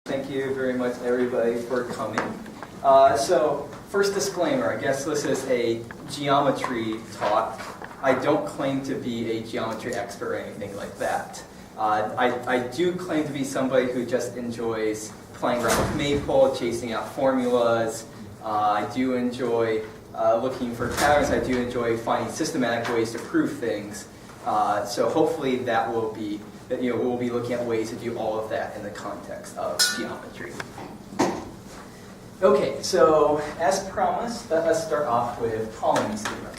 Thank you very much, everybody, for coming. So, first disclaimer, I guess this is a geometry talk. I don't claim to be a geometry expert or anything like that. I do claim to be somebody who just enjoys playing around with maple, chasing out formulas. I do enjoy looking for patterns. I do enjoy finding systematic ways to prove things. So hopefully that will be, we'll be looking at ways to do all of that in the context of geometry. Okay, so as promised, let us start off with Ptolemies Theorem.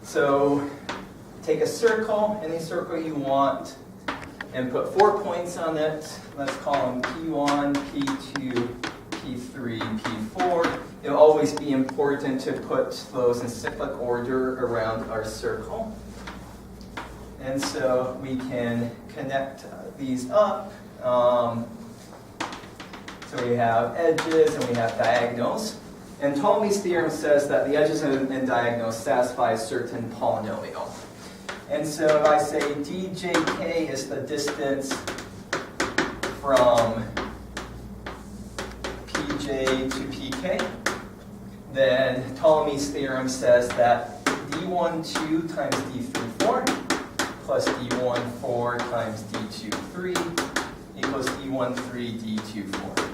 So take a circle, any circle you want, and put 4 points on it. Let's call them P1, P2, P3, P4. It'll always be important to put those in cyclic order around our circle. And so we can connect these up. So we have edges and we have diagonals. And Ptolemy's theorem says that the edges and diagonals satisfy a certain polynomial. And so if I say djk is the distance from pj to pk, then Ptolemy's theorem says that d12 times d34 plus d14 times d23 equals d13 d24.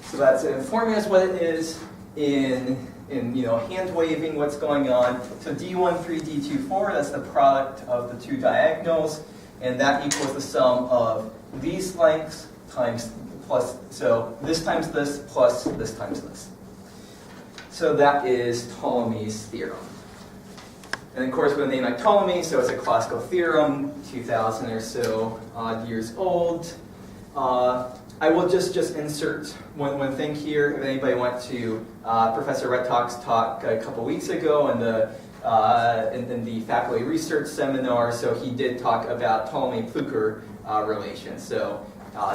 So that's it. Formula is what it is in hand waving what's going on. So d13 d24, that's the product of the two diagonals, and that equals the sum of these lengths times plus, so this times this plus this times this. So that is Ptolemy's theorem. And of course, with a name like Ptolemy, so it's a classical theorem, 2,000 or so odd years old. I will just insert one thing here. If anybody went to Professor Rettock's talk a couple weeks ago in the faculty research seminar, so he did talk about Ptolemy-Plucher relations. So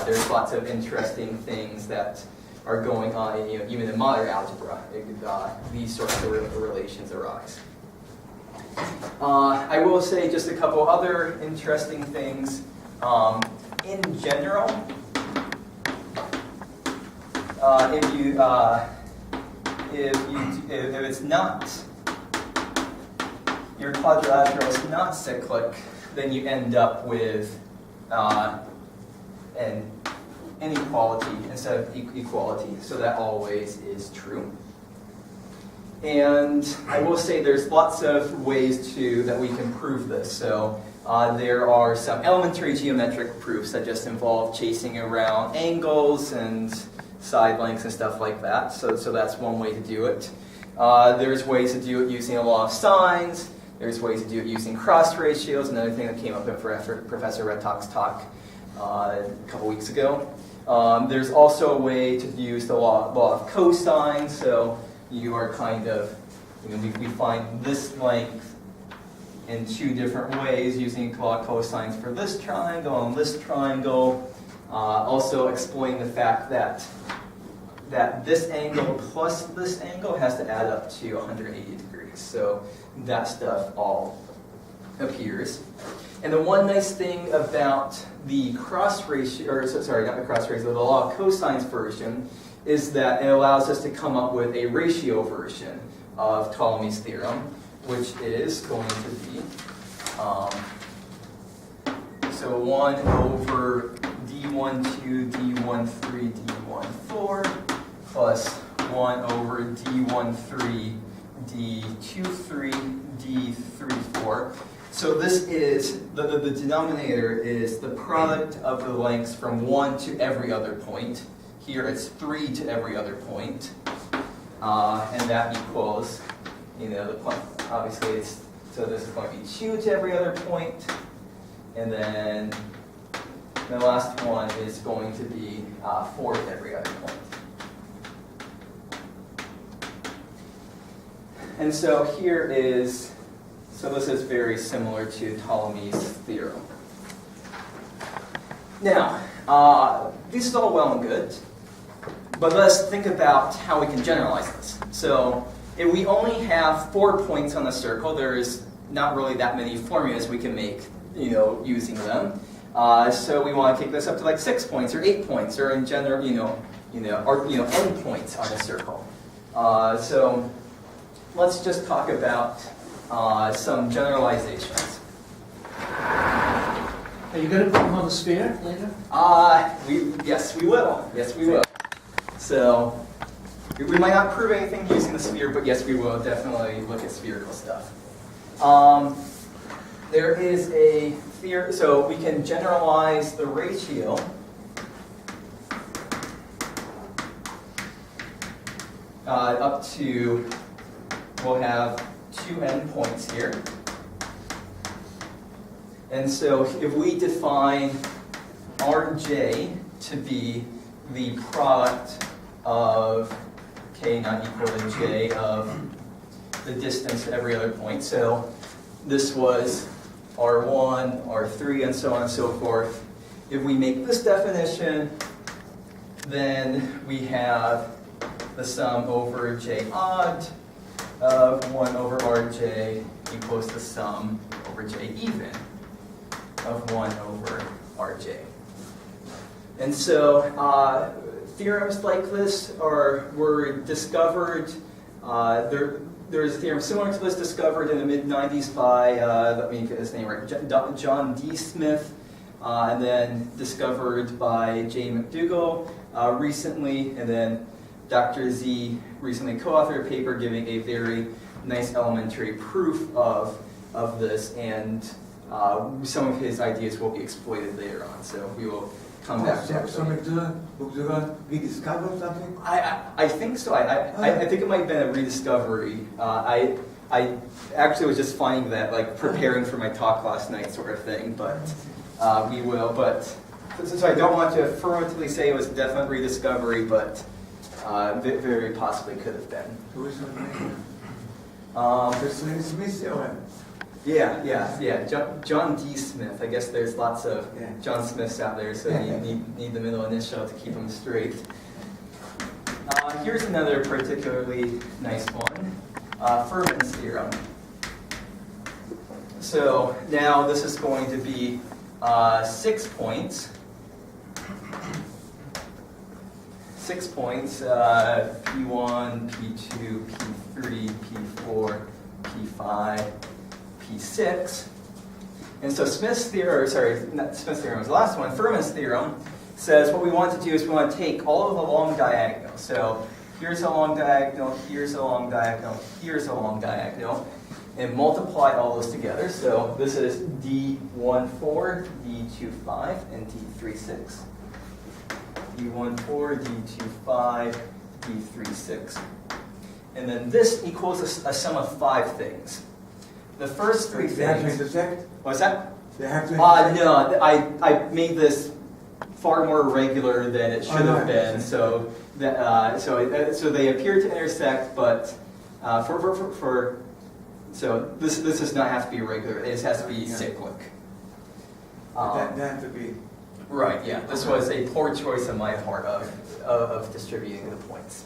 there's lots of interesting things that are going on, even in modern algebra. These sorts of relations arise. I will say just a couple other interesting things. In general, if it's not, your quadrilateral is not cyclic, then you end up with an inequality instead of equality. So that always is true. And I will say there's lots of ways that we can prove this. So there are some elementary geometric proofs that just involve chasing around angles and side lengths and stuff like that. So that's one way to do it. There's ways to do it using a law of sines. There's ways to do it using cross ratios, another thing that came up in Professor Rettock's talk a couple weeks ago. There's also a way to use the law of cosine. So you are kind of, we find this length in two different ways using law of cosines for this triangle and this triangle. Also exploiting the fact that this angle plus this angle has to add up to 180 degrees. So that stuff all appears. And the one nice thing about the cross ratio, or sorry, not the cross ratio, the law of cosines version, is that it allows us to come up with a ratio version of Ptolemy's theorem, which is going to be, so 1 over d12, d13, d14, plus 1 over d13, d23, d34. So this is, the denominator is the product of the lengths from 1 to every other point. Here it's 3 to every other point. And that equals, the point, obviously so this is going to be 2 to every other point. And then the last one is going to be 4 to every other point. And so here is, so this is very similar to Ptolemy's theorem. Now, this is all well and good, but let's think about how we can generalize this. So if we only have 4 points on the circle, there is not really that many formulas we can make, using them. So we want to take this up to like 6 points or 8 points, or in general, n points on a circle. So let's just talk about some generalizations. Are you going to put them on the sphere later? Yes, we will. Yes, we will. So we might not prove anything using the sphere, but yes, we will definitely look at spherical stuff. There is a theory, so we can generalize the ratio up to, we'll have 2 endpoints here. And so if we define Rj to be the product of k not equal to j of the distance at every other point. So this was R1, R3, and so on and so forth. If we make this definition, then we have the sum over j odd of 1 over Rj equals the sum over j even of 1 over Rj. And so theorems like this were discovered. There's a theorem similar to this discovered in the mid-90s by, let me get his name right, John D. Smith, and then discovered by J. McDougall recently, and then Dr. Z recently co-authored a paper giving a very nice elementary proof of this, and some of his ideas will be exploited later on, so we will come back to that. So McDougall rediscovered something? I think so. I think it might have been a rediscovery. I actually was just finding that, like, preparing for my talk last night sort of thing, but we will. But so I don't want to affirmatively say it was a definite rediscovery, but very possibly could have been. Who is her name? The Smith Theorem. Yeah. John D. Smith. I guess there's lots of John Smiths out there, so you need the middle initial to keep them straight. Here's another particularly nice one, Fermat's theorem. So now this is going to be 6 points. 6 points, P1, P2, P3, P4, P5, P6. And so Smith's theorem, sorry, not Smith's theorem was the last one, Fermat's theorem says what we want to do is we want to take all of the long diagonals. So here's a long diagonal, here's a long diagonal, here's a long diagonal, and multiply all those together. So this is D14, D25, and D36. D14, D25, D36. And then this equals a sum of 5 things. The first 3 things. They have to intersect? What's that? They have to intersect? No, I made this far more regular than it should have been. So they appear to intersect, but so this does not have to be regular. It has to be cyclic. That have to be. Right. Yeah. This was a poor choice on my part of distributing the points.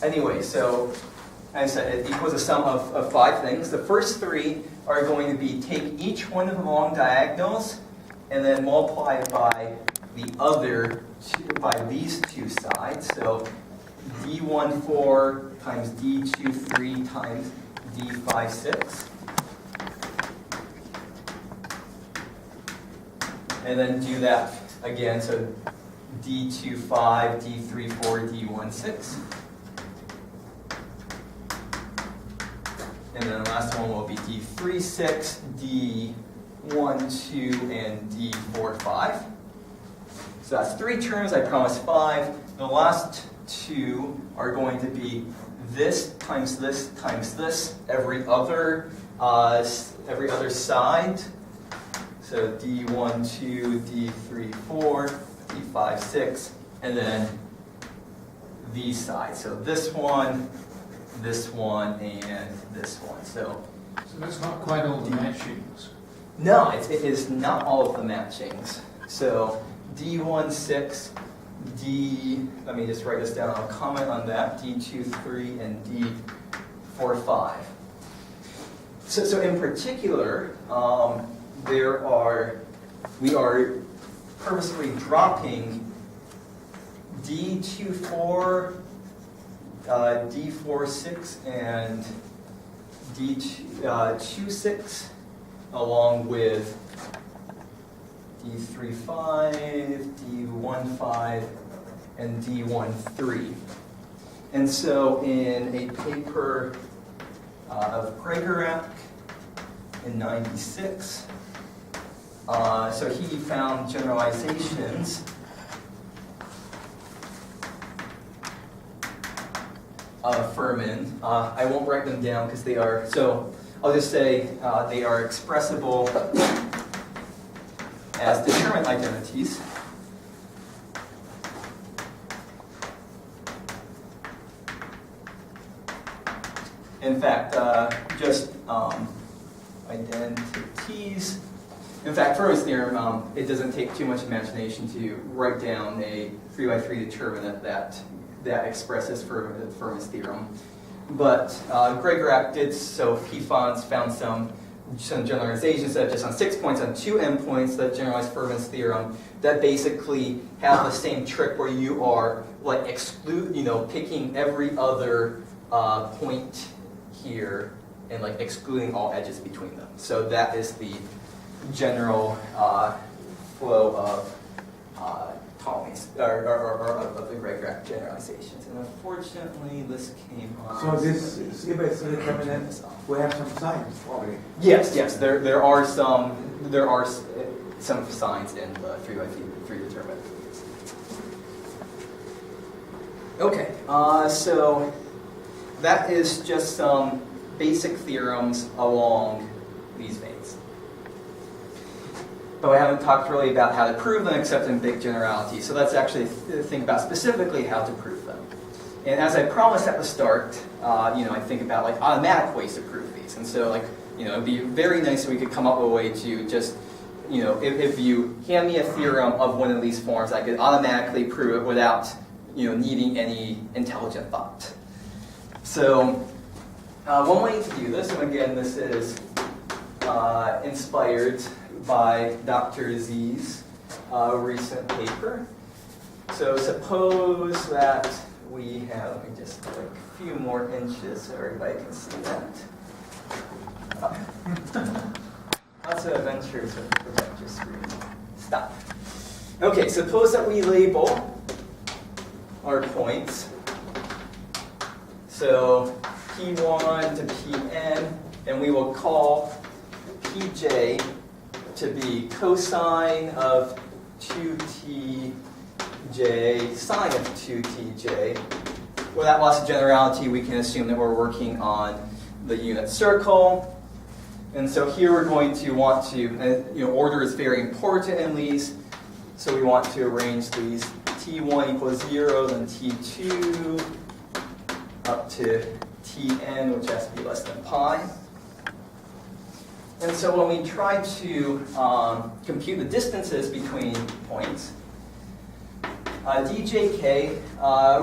Anyway, so as I said, it equals a sum of 5 things. The first 3 are going to be take each one of the long diagonals and then multiply it by the other by these 2 sides. So D14 times D23 times D56. And then do that again. So D25, D34, D16. And then the last one will be D36, D12, and D45. So that's 3 terms, I promised 5. The last 2 are going to be this times this times this, every other side. So D12, D34, D56, and then these sides. So this one, and this one. So that's not quite all the matchings. No, it is not all of the matchings. So D16, let me just write this down, I'll comment on that, D23 and D45. So in particular, we are purposefully dropping D24, D46, and D26 along with D35, D15, and D13. And so in a paper of Gregorak in '96, so he found generalizations of Fermat. I won't write them down because they are, so I'll just say they are expressible as determinant identities. In fact, just identities. In fact, Fermat's theorem, it doesn't take too much imagination to write down a 3x3 determinant that expresses Fermat's theorem. But Gregorak did so. He found some generalizations that just on 6 points, on 2 endpoints that generalize Fermat's theorem that basically have the same trick where you are like picking every other point here and like excluding all edges between them. So that is the general flow of Ptolemies, or of the Gregorak generalizations. And unfortunately, this came on. So this CBS determinant will have some signs, probably. Yes, there are some signs in the 3x3 determinant. Okay, so that is just some basic theorems along these veins. But we haven't talked really about how to prove them except in big generalities. So let's actually think about specifically how to prove them. And as I promised at the start, I think about like automatic ways to prove these. And so it'd be very nice if we could come up with a way to just, if you hand me a theorem of one of these forms, I could automatically prove it without, needing any intelligent thought. So one way to do this, and again, this is inspired by Dr. Z's recent paper. So suppose that we have, let me just take a few more inches so everybody can see that. Lots of adventures with the projector screen. Stop. Okay, suppose that we label our points. So P1 to Pn, and we will call Pj to be cosine of 2tj, sine of 2tj. Without loss of generality, we can assume that we're working on the unit circle. And so here we're going to want to, order is very important in these. So we want to arrange these t1 equals 0, then t2, up to tn, which has to be less than pi. And so when we try to compute the distances between points, djk,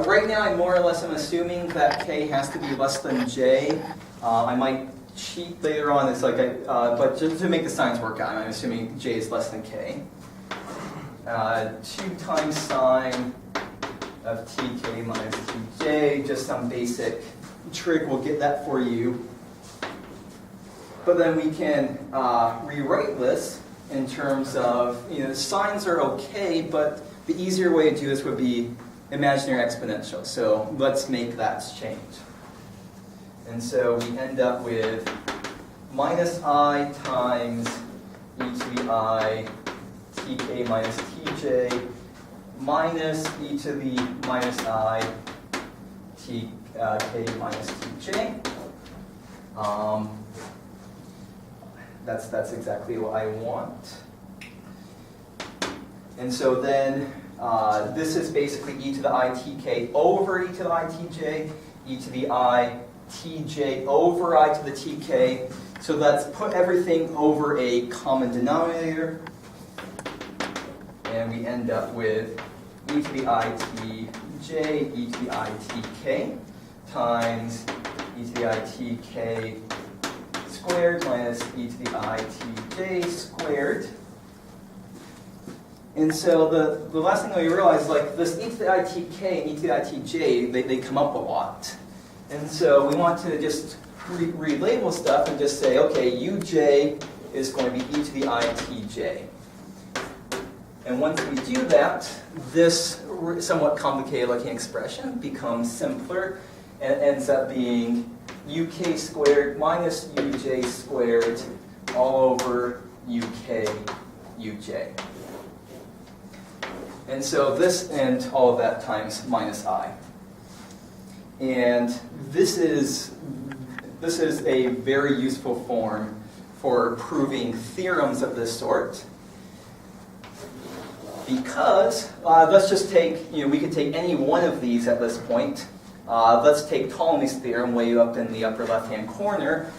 right now I more or less am assuming that k has to be less than j. I might cheat later on, it's but just to make the signs work out, I'm assuming j is less than k. 2 times sine of tk minus tj, just some basic trick, we'll get that for you. But then we can rewrite this in terms of, signs are okay, but the easier way to do this would be imaginary exponential. So let's make that change. And so we end up with minus I times e to the I tk minus tj minus e to the minus I tk minus tj. That's exactly what I want. And so then this is basically e to the I tk over e to the I tj, e to the I tj over I to the tk. So let's put everything over a common denominator. And we end up with e to the I tj, e to the I tk times e to the I tk squared minus e to the I tj j squared. And so the last thing that we realize is like this e to the itk and e to the itj, they come up a lot. And so we want to just relabel stuff and just say, okay, uj is going to be e to the itj. And once we do that, this somewhat complicated looking expression becomes simpler and ends up being uk squared minus uj squared all over uk uj. And so this and all of that times minus I. And this is a very useful form for proving theorems of this sort. Because let's just take, we could take any one of these at this point. Let's take Ptolemy's theorem way up in the upper left-hand corner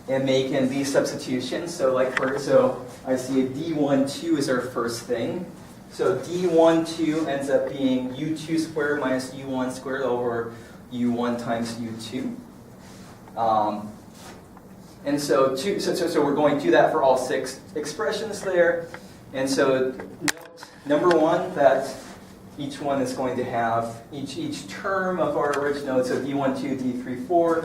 and make in these substitutions. So I see a d1,2 is our first thing. So d1,2 ends up being u2 squared minus u1 squared over u1 times u2. And so we're going to do that for all 6 expressions there. And so note, number 1, that each one is going to have each term of our original. So d1,2, d3,4.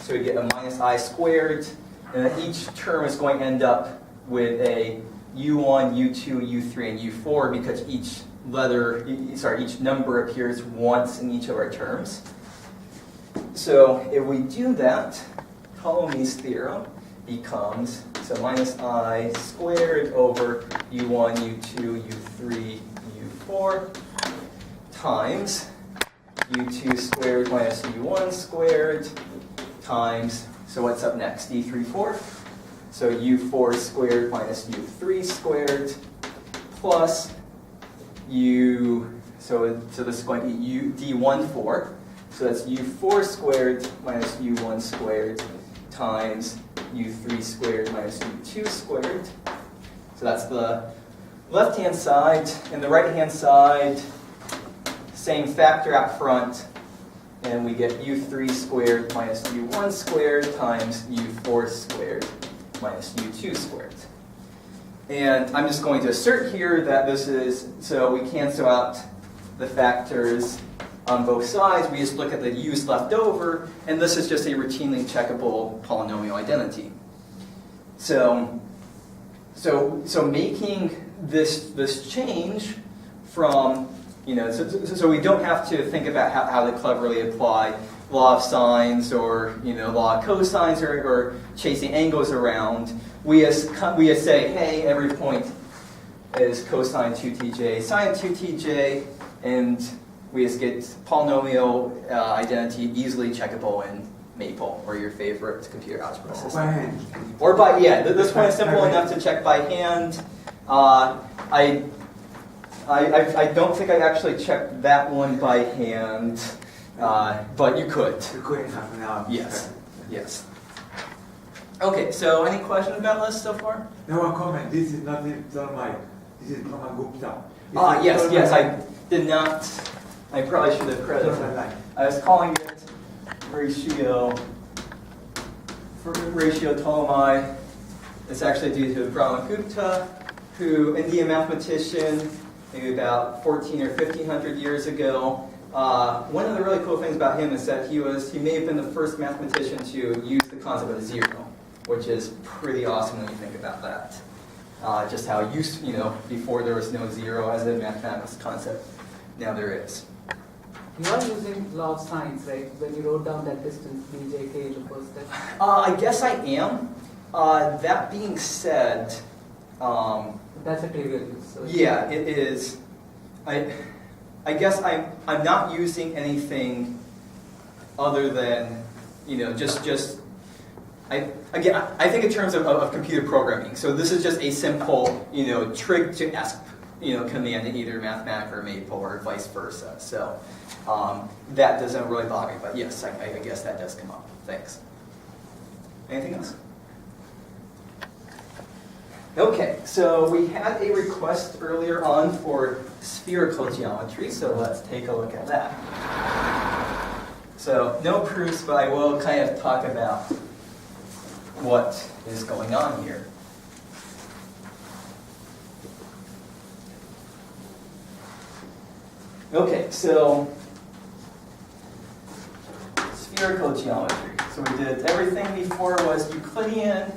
So we get a minus I squared. And then each term is going to end up with a u1, u2, u3, and u4 because each number appears once in each of our terms. So if we do that, Ptolemy's theorem becomes minus I squared over u1, u2, u3, u4 times u2 squared minus u1 squared times, so what's up next? d3,4. So u4 squared minus u3 squared plus so this is going to be d1,4. So that's u4 squared minus u1 squared times u3 squared minus u2 squared. So that's the left-hand side. And the right-hand side, same factor out front. And we get u3 squared minus u1 squared times u4 squared minus u2 squared. And I'm just going to assert here that this is, so we cancel out the factors on both sides. We just look at the u's left over, and this is just a routinely checkable polynomial identity. So making this change from, so we don't have to think about how to cleverly apply law of sines or law of cosines or chasing angles around. We just say, hey, every point is cosine 2tj, sine 2tj, and we just get polynomial identity easily checkable in Maple or your favorite computer algebra system. By hand. Or this one is simple enough to check by hand. I don't think I actually checked that one by hand, but you could. You could have now. Yes. Okay, so any questions about this so far? No one comment. This is not Ptolemy. This is Gupta. Yes, I did not. I probably should have credited. I was calling it ratio Ptolemy. It's actually due to Brahmagupta, who, Indian mathematician, maybe about 14 or 1500 years ago. One of the really cool things about him is that he may have been the first mathematician to use the concept of zero, which is pretty awesome when you think about that. Just how before there was no zero as a mathematics concept, now there is. You are using law of sines, right? When you wrote down that distance, djk, the first step. I guess I am. That being said, that's a trivial use. So yeah, it is. I guess I'm not using anything other than just. I think in terms of computer programming. So this is just a simple trig to ESP command in either Mathematica or Maple or vice versa. So that doesn't really bother me. But yes, I guess that does come up. Thanks. Anything else? Okay, so we had a request earlier on for spherical geometry, so let's take a look at that. So no proofs, but I will kind of talk about what is going on here. Okay, so spherical geometry. So we did everything before was Euclidean.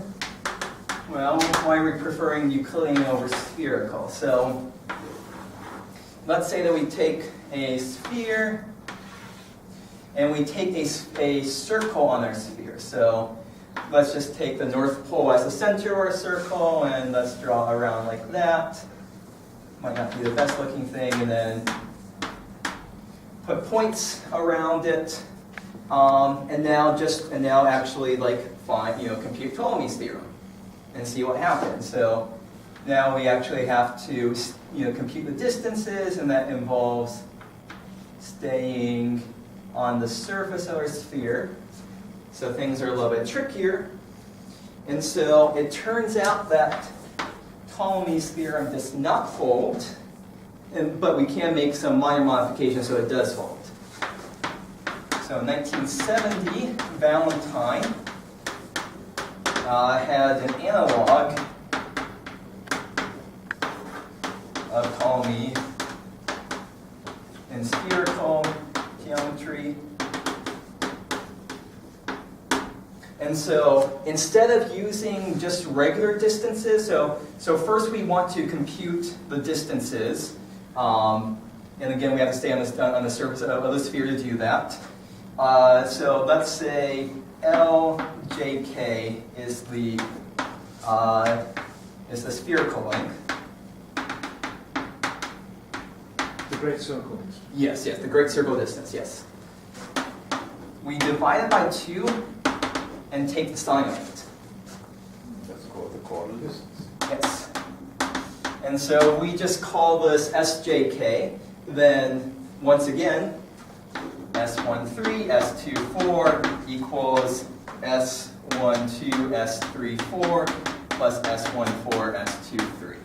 Well, why are we preferring Euclidean over spherical? So let's say that we take a sphere and we take a circle on our sphere. So let's just take the North Pole as the center of our circle and let's draw around like that. Might not be the best looking thing, and then put points around it, and now actually like find, compute Ptolemy's theorem and see what happens. So now we actually have to compute the distances, and that involves staying on the surface of our sphere. So things are a little bit trickier. And so it turns out that Ptolemy's theorem does not hold, but we can make some minor modifications so it does hold. So in 1970, Valentine had an analog of Ptolemy in spherical geometry. And so instead of using just regular distances, so first we want to compute the distances. And again, we have to stay on the surface of the sphere to do that. So let's say LJK is the spherical length. The great circle. Yes, the great circle distance, yes. We divide it by 2 and take the sine of it. That's called the chordal distance. Yes. And so we just call this SJK. Then, once again, S13, S24 equals S12, S34 plus S14, S23.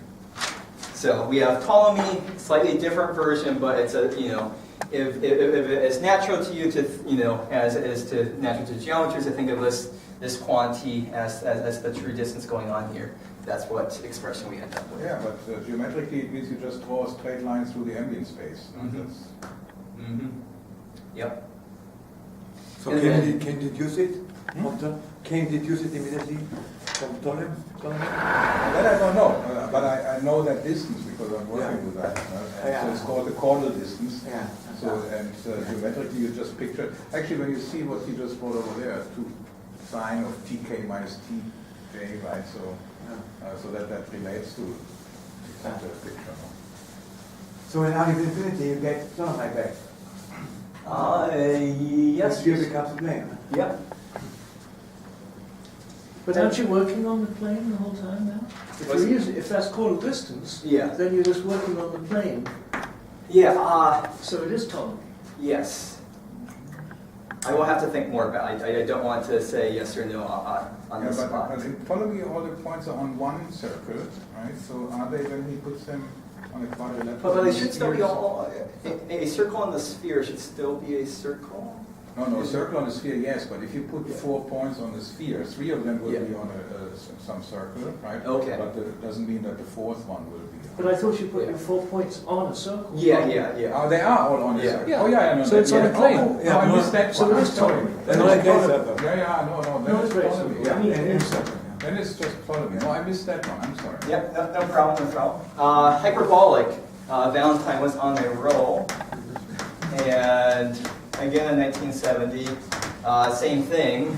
So we have Ptolemy, slightly different version, but it's a, if it's natural to you to, as it is to natural to geometries, to think of this quantity as the true distance going on here. That's what expression we end up with. Yeah, but geometrically it means you just draw a straight line through the ambient space. Yep. So And can then- you deduce it? Can you deduce it immediately from Ptolemy? That I don't know, but I know that distance because I'm working with that. So it's called the chordal distance. Yeah. So and geometrically you just picture it. Actually, when you see what he just wrote over there, 2 sine of tk minus tj, right? So so that relates to the center picture. No? So in R equals infinity, you get Ptolemy back. Yes. The sphere becomes a plane. Yep. But aren't you working on the plane the whole time now? If that's chordal distance, Yeah. then you're just working on the plane. Yeah. So it is Ptolemy. Yes. I will have to think more about it. I don't want to say yes or no on the spot. But in Ptolemy, all the points are on one circle, right? So are they when he puts them on a quadrilateral? But they should still be all. A circle on the sphere should still be a circle. No, circle on the sphere, yes, but if you put 4 points on the sphere, 3 of them will be on some circle, right? Okay. But that doesn't mean that the 4th one will be. But I thought you put your 4 points on a circle. Yeah. Oh, they are all on the Yeah. circle. Yeah. Oh, yeah, I know So that. it's on yeah. a plane. Oh, Yeah, I no, missed that so one. it I'm is sorry. Ptolemy. Then No, it's I guess Ptolemy. so. Yeah, no, No, then it's it's great. Ptolemy. Yeah. Yeah. Then it's just Ptolemy. No, I missed that one. I'm sorry. Yep, no problem. Hyperbolic. Valentine was on a roll. And again in 1970, same thing.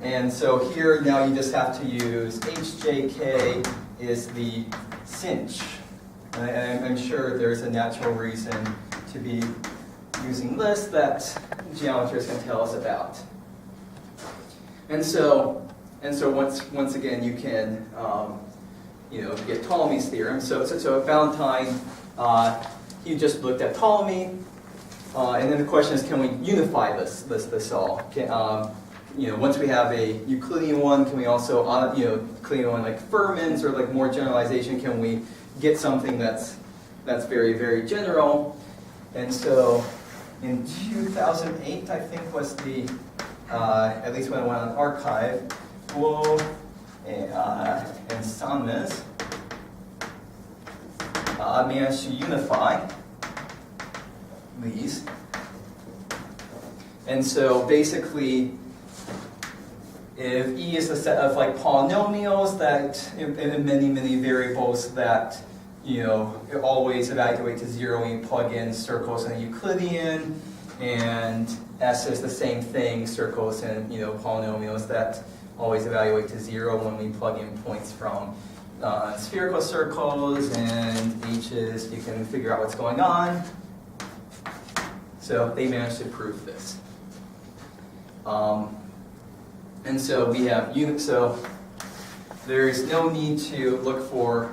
And so here now you just have to use HJK is the cinch. And I'm sure there's a natural reason to be using this that geometrists can tell us about. And so once again you can get Ptolemy's theorem. So Valentine, he just looked at Ptolemy, and then the question is, can we unify this all? Once we have a Euclidean one, can we also Euclidean one like Fermat's or like more generalization? Can we get something that's very, very general? And so in 2008, I think was the at least when I went on archive, and Samas managed to unify these. And so basically, if E is a set of like polynomials that in many variables that always evaluate to 0 when you plug in circles in a Euclidean, and S is the same thing, circles and polynomials that always evaluate to 0 when we plug in points from spherical circles, and H's, you can figure out what's going on. So they managed to prove this. And so we have so there's no need to look for,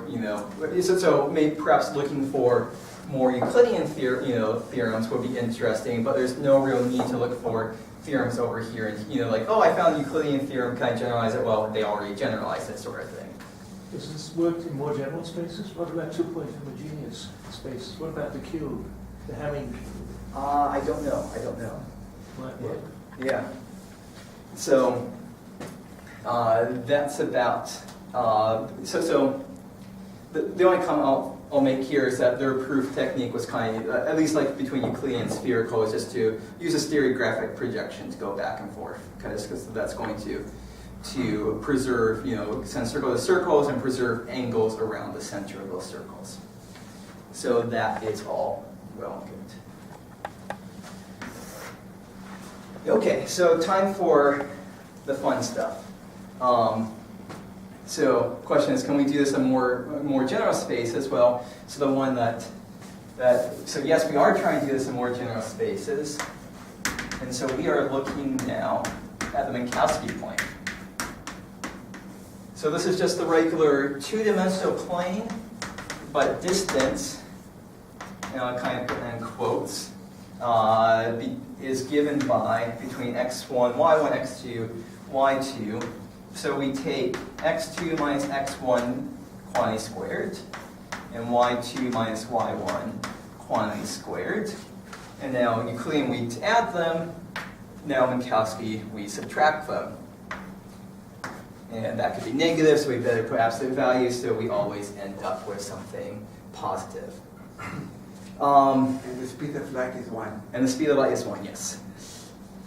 so maybe perhaps looking for more Euclidean theorems would be interesting, but there's no real need to look for theorems over here. And, like, oh, I found a Euclidean theorem, can I generalize it? Well, they already generalized it, sort of thing. Does this work in more general spaces? What about two-point homogeneous spaces? What about the cube, the Hamming? I don't know. Might work. Yeah. So that's about. So the only comment I'll make here is that their proof technique was kind of, at least like between Euclidean and spherical, is just to use a stereographic projection to go back and forth, because that's going to preserve, send circles to circles and preserve angles around the center of those circles. So that is all well and good. Okay, so time for the fun stuff. So question is, can we do this in more general space as well? So the one so yes, we are trying to do this in more general spaces. And so we are looking now at the Minkowski plane. So this is just the regular two-dimensional plane, but distance, I kind of put that in quotes, is given by between x1, y1, x2, y2. So we take x2 minus x1 quantity squared, and y2 minus y1 quantity squared. And now in Euclidean we add them. Now in Minkowski we subtract them. And that could be negative, so we better put absolute values, so we always end up with something positive. And the speed of light is 1. And the speed of light is 1, yes.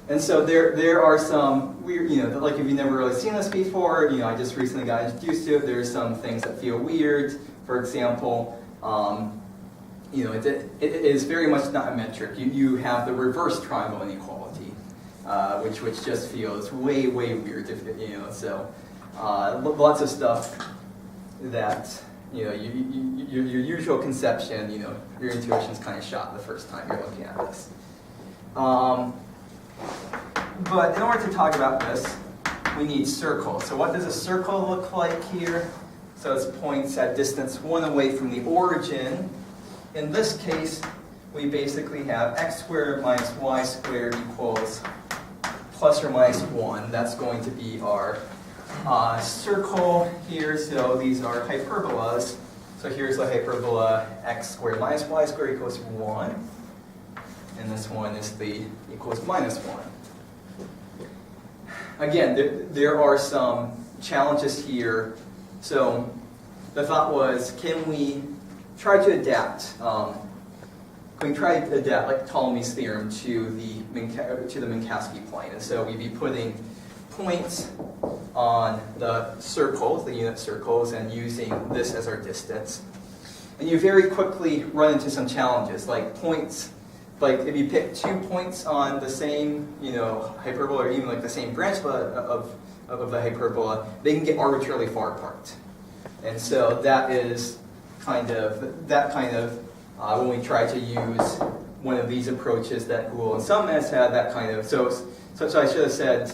And so there are some weird, like if you've never really seen this before, I just recently got introduced to it. There's some things that feel weird. For example, it is very much not a metric. You have the reverse triangle inequality, which just feels way weird. So lots of stuff that your usual conception, your intuition's kind of shot the first time you're looking at this. But in order to talk about this, we need circles. So what does a circle look like here? So it's points at distance 1 away from the origin. In this case, we basically have x squared minus y squared equals plus or minus 1. That's going to be our circle here. So these are hyperbolas. So here's the hyperbola x squared minus y squared equals 1. And this one is the equals minus 1. Again, there are some challenges here. So the thought was, can we try to adapt? Like Ptolemy's theorem to the Minkowski plane? And so we'd be putting points on the circles, the unit circles, and using this as our distance. And you very quickly run into some challenges, like points. Like if you pick 2 points on the same, hyperbola, or even like the same branch of the hyperbola, they can get arbitrarily far apart. And so that is kind of when we try to use one of these approaches that Gould and some has had, that kind of. So I should have said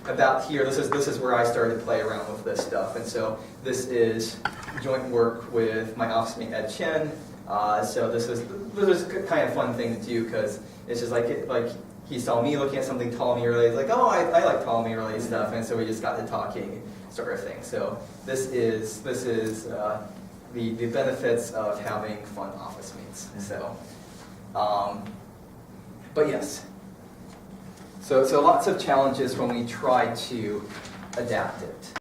about here. This is where I started to play around with this stuff. And so this is joint work with my office mate Ed Chien. So this is kind of a fun thing to do, because it's just like he saw me looking at something Ptolemy related, like, oh, I like Ptolemy related stuff, and so we just got to talking, sort of thing. So this is the benefits of having fun office mates. So, but yes. So lots of challenges when we try to adapt it.